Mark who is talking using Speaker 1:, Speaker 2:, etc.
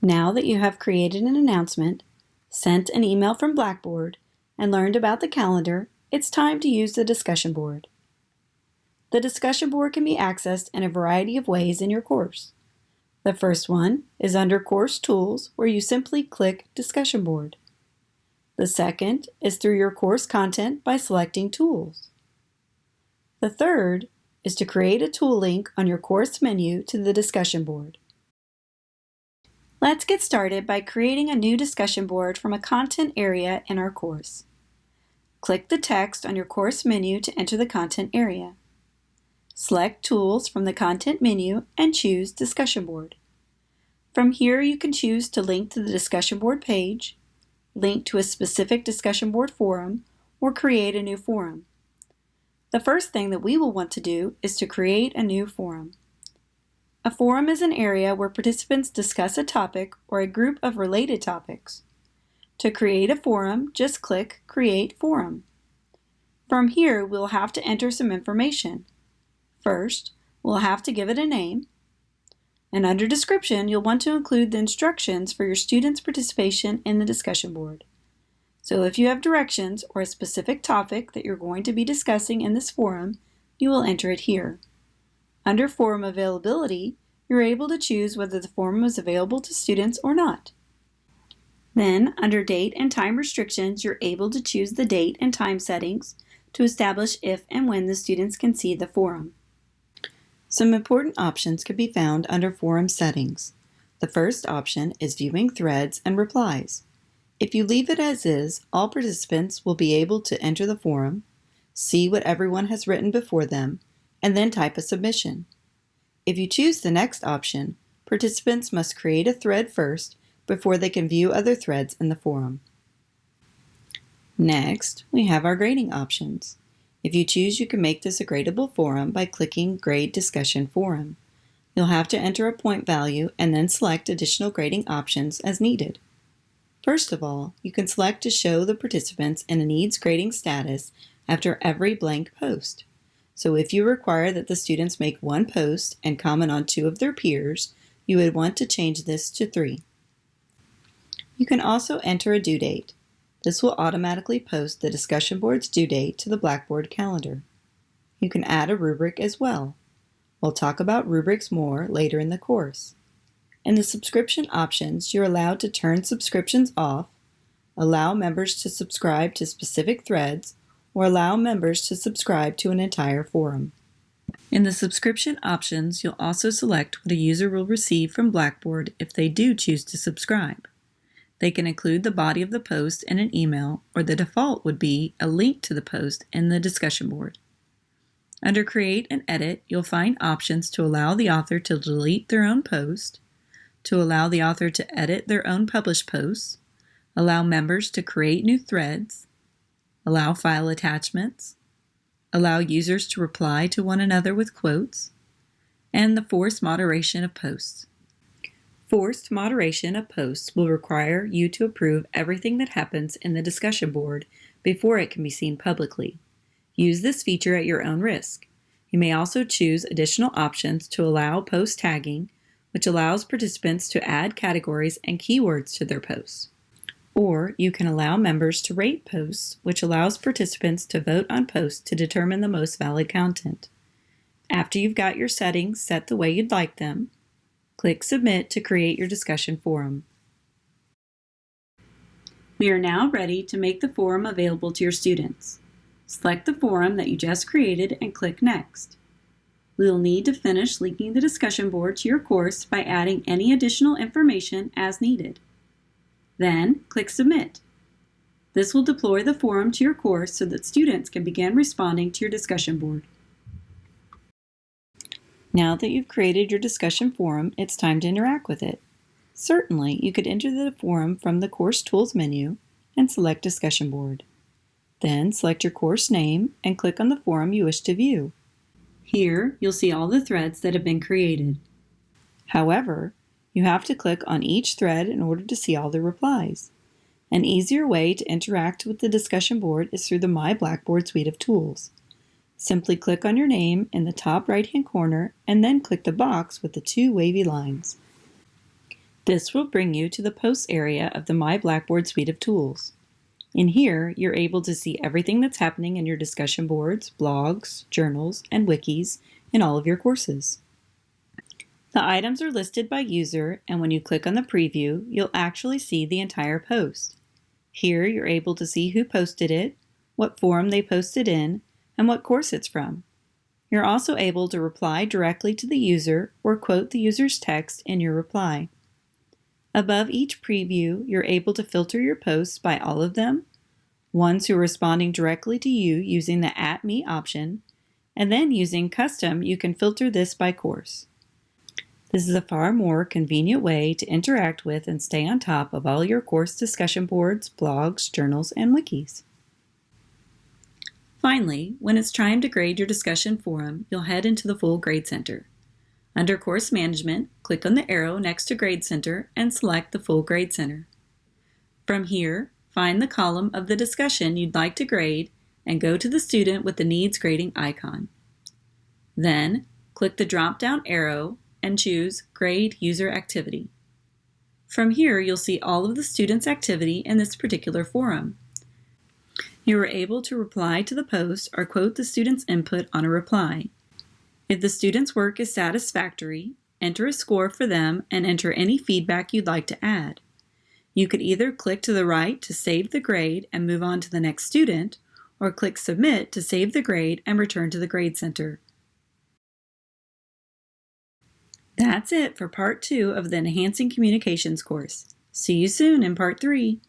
Speaker 1: Now that you have created an announcement, sent an email from Blackboard, and learned about the calendar, it's time to use the discussion board. The discussion board can be accessed in a variety of ways in your course. The first one is under Course Tools, where you simply click Discussion Board. The second is through your course content by selecting Tools. The third is to create a tool link on your course menu to the discussion board. Let's get started by creating a new discussion board from a content area in our course. Click the text on your course menu to enter the content area. Select Tools from the Content menu and choose Discussion Board. From here, you can choose to link to the discussion board page, link to a specific discussion board forum, or create a new forum. The first thing that we will want to do is to create a new forum. A forum is an area where participants discuss a topic or a group of related topics. To create a forum, just click Create Forum. From here, we'll have to enter some information. First, we'll have to give it a name. And under Description, you'll want to include the instructions for your students' participation in the discussion board. So if you have directions or a specific topic that you're going to be discussing in this forum, you will enter it here. Under Forum Availability, you're able to choose whether the forum is available to students or not. Then, under Date and Time Restrictions, you're able to choose the date and time settings to establish if and when the students can see the forum. Some important options can be found under Forum Settings. The first option is Viewing Threads and Replies. If you leave it as is, all participants will be able to enter the forum, see what everyone has written before them, and then type a submission. If you choose the next option, participants must create a thread first before they can view other threads in the forum. Next, we have our grading options. If you choose, you can make this a gradable forum by clicking Grade Discussion Forum. You'll have to enter a point value and then select additional grading options as needed. First of all, you can select to show the participants in a needs grading status after every blank post. So if you require that the students make one post and comment on 2 of their peers, you would want to change this to 3. You can also enter a due date. This will automatically post the discussion board's due date to the Blackboard calendar. You can add a rubric as well. We'll talk about rubrics more later in the course. In the subscription options, you're allowed to turn subscriptions off, allow members to subscribe to specific threads, or allow members to subscribe to an entire forum. In the subscription options, you'll also select what a user will receive from Blackboard if they do choose to subscribe. They can include the body of the post in an email, or the default would be a link to the post in the discussion board. Under Create and Edit, you'll find options to allow the author to delete their own post, to allow the author to edit their own published posts, allow members to create new threads, allow file attachments, allow users to reply to one another with quotes, and the forced moderation of posts. Forced moderation of posts will require you to approve everything that happens in the discussion board before it can be seen publicly. Use this feature at your own risk. You may also choose additional options to allow post tagging, which allows participants to add categories and keywords to their posts. Or you can allow members to rate posts, which allows participants to vote on posts to determine the most valid content. After you've got your settings set the way you'd like them, click Submit to create your discussion forum. We are now ready to make the forum available to your students. Select the forum that you just created and click Next. We will need to finish linking the discussion board to your course by adding any additional information as needed. Then, click Submit. This will deploy the forum to your course so that students can begin responding to your discussion board. Now that you've created your discussion forum, it's time to interact with it. Certainly, you could enter the forum from the Course Tools menu and select Discussion Board. Then, select your course name and click on the forum you wish to view. Here, you'll see all the threads that have been created. However, you have to click on each thread in order to see all the replies. An easier way to interact with the discussion board is through the My Blackboard suite of tools. Simply click on your name in the top right-hand corner and then click the box with the 2 wavy lines. This will bring you to the Posts area of the My Blackboard suite of tools. In here, you're able to see everything that's happening in your discussion boards, blogs, journals, and wikis in all of your courses. The items are listed by user, and when you click on the preview, you'll actually see the entire post. Here, you're able to see who posted it, what forum they posted in, and what course it's from. You're also able to reply directly to the user or quote the user's text in your reply. Above each preview, you're able to filter your posts by all of them, ones who are responding directly to you using the @me option, and then using custom, you can filter this by course. This is a far more convenient way to interact with and stay on top of all your course discussion boards, blogs, journals, and wikis. Finally, when it's time to grade your discussion forum, you'll head into the full Grade Center. Under Course Management, click on the arrow next to Grade Center and select the full Grade Center. From here, find the column of the discussion you'd like to grade and go to the student with the Needs Grading icon. Then, click the drop-down arrow and choose Grade User Activity. From here, you'll see all of the students' activity in this particular forum. You are able to reply to the post or quote the student's input on a reply. If the student's work is satisfactory, enter a score for them and enter any feedback you'd like to add. You could either click to the right to save the grade and move on to the next student, or click Submit to save the grade and return to the Grade Center. That's it for Part 2 of the Enhancing Communications course. See you soon in Part 3.